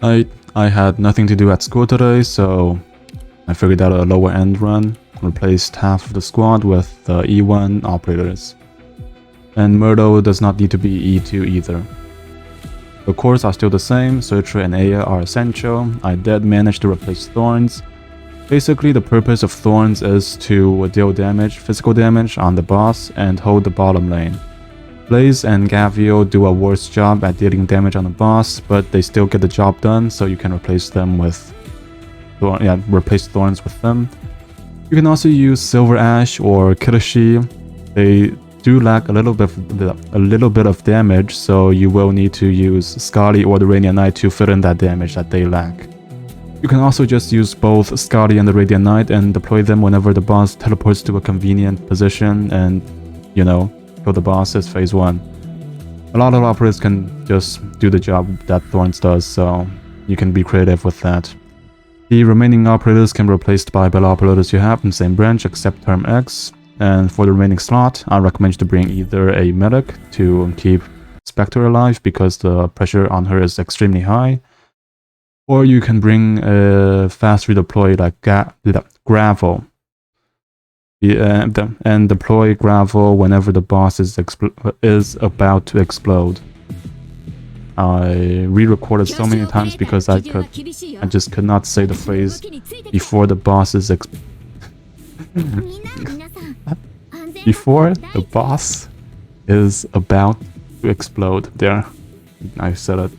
I had nothing to do at school today, so I figured out a lower end run, replaced half of the squad with E1 operators. And Myrtle does not need to be E2 either. The cores are still the same, Searcher and Aya are essential. I did manage to replace Thorns. Basically, the purpose of Thorns is to deal damage, physical damage on the boss and hold the bottom lane. Blaze and Gavio do a worse job at dealing damage on the boss, but they still get the job done, so you can replace them with replace Thorns with them. You can also use Silver Ash or Kirishi. They do lack a little bit of damage, so you will need to use Scotty or the Radiant Knight to fill in that damage that they lack. You can also just use both Scotty and the Radiant Knight and deploy them whenever the boss teleports to a convenient position and, you know, kill the boss as phase 1. A lot of operators can just do the job that Thorns does, so you can be creative with that. The remaining operators can be replaced by better operators you have in the same branch except Term X. And for the remaining slot, I recommend you to bring either a medic to keep Spectre alive because the pressure on her is extremely high, or you can bring a fast redeploy like Gravel. And deploy Gravel whenever the boss is about to explode. I re-recorded so many times because I just could not say the phrase before the boss is before the boss is about to explode. There, I said it.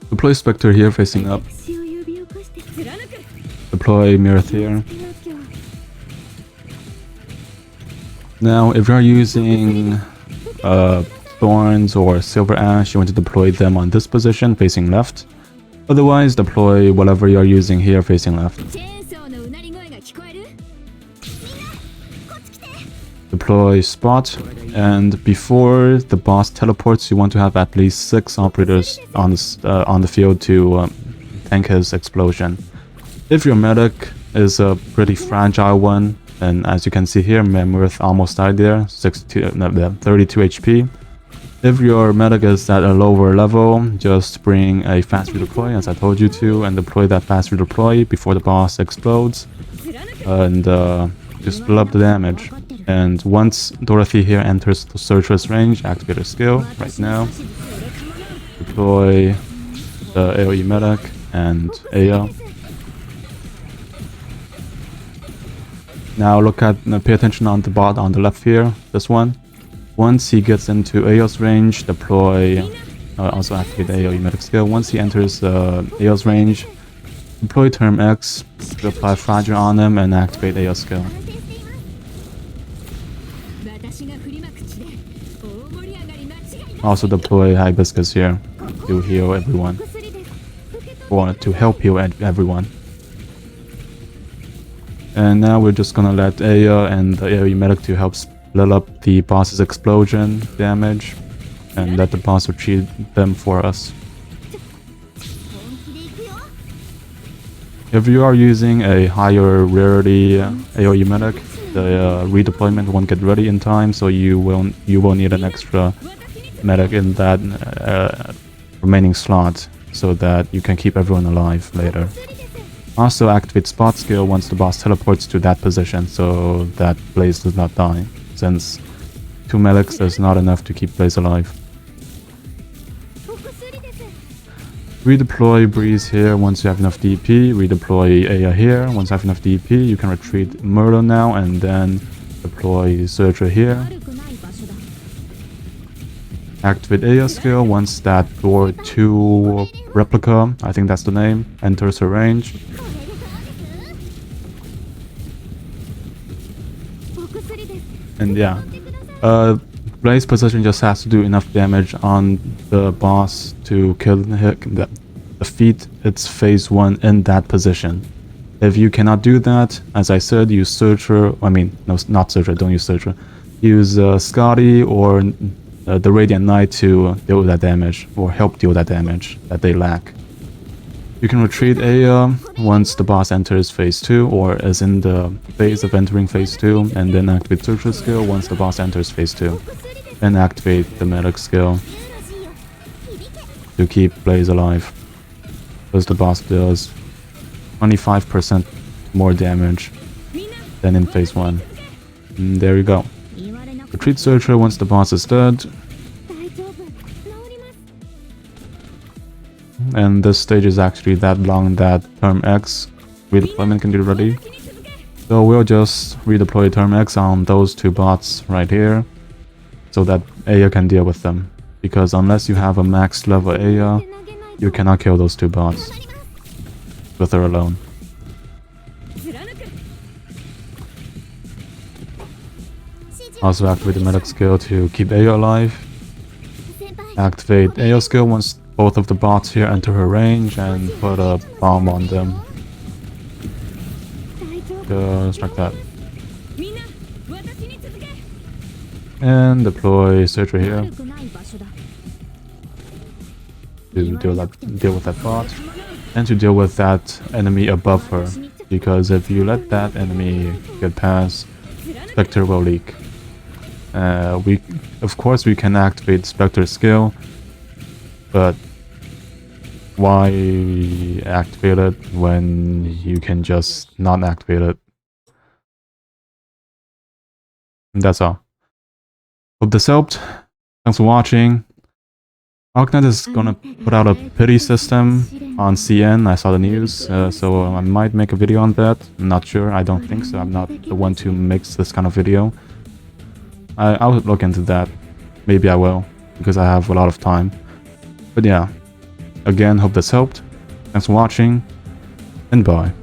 Deploy Spectre here facing up. Deploy Mirror here. Now, if you're using Thorns or Silver Ash, you want to deploy them on this position facing left. Otherwise, deploy whatever you're using here facing left. Deploy Spot, and before the boss teleports, you want to have at least 6 operators on the field to tank his explosion. If your medic is a pretty fragile one, and as you can see here, Mammoth almost died there, 32 HP. If your medic is at a lower level, just bring a fast redeploy as I told you to, and deploy that fast redeploy before the boss explodes, and just split up the damage. And once Dorothy here enters the Searcher's range, activate her skill right now. Deploy the AoE medic and Aya. Now look at, pay attention on the bot on the left here, this one. Once he gets into Aya's range, deploy, also activate the AoE medic skill. Once he enters Aya's range, deploy Term X to apply Fragile on him and activate Aya's skill. Also deploy Hibiscus here to heal everyone, or to help heal everyone. And now we're just gonna let Aya and the AoE medic to help split up the boss's explosion damage and let the boss retreat them for us. If you are using a higher rarity AoE medic, the redeployment won't get ready in time, so you will need an extra medic in that remaining slot so that you can keep everyone alive later. Also activate Spot skill once the boss teleports to that position so that Blaze does not die, since 2 medics is not enough to keep Blaze alive. Redeploy Breeze here once you have enough DP, redeploy Aya here once you have enough DP. You can retreat Myrtle now and then deploy Searcher here. Activate Aya skill once that Door 2 replica, I think that's the name, enters her range. And yeah, Blaze position just has to do enough damage on the boss to kill defeat its phase 1 in that position. If you cannot do that, as I said, use Searcher, no, not Searcher, don't use Searcher. Use Scotty or the Radiant Knight to deal that damage, or help deal that damage that they lack. You can retreat Aya once the boss enters phase 2 or is in the phase of entering phase 2, and then activate Searcher skill once the boss enters phase 2. and activate the medic skill to keep Blaze alive, because the boss does 25% more damage than in phase 1. And there you go. Retreat Searcher once the boss is dead. And this stage is actually that long that Term X redeployment can be ready. So we'll just redeploy Term X on those 2 bots right here, so that Aya can deal with them. Because unless you have a max level Aya, you cannot kill those 2 bots with her alone. Also activate the medic skill to keep Aya alive. Activate Aya skill once both of the bots here enter her range and put a bomb on them. Just like that. And deploy Searcher here to deal with that bot and to deal with that enemy above her, because if you let that enemy get past, Spectre will leak. Of course we can activate Spectre skill, but why activate it when you can just not activate it? And that's all. Hope this helped. Thanks for watching. Arknights is gonna put out a pity system on CN. I saw the news, so I might make a video on that. I'm not sure. I don't think so. I'm not the one to make this kind of video. I'll look into that. Maybe I will, because I have a lot of time. But yeah, again, hope this helped. Thanks for watching, and bye.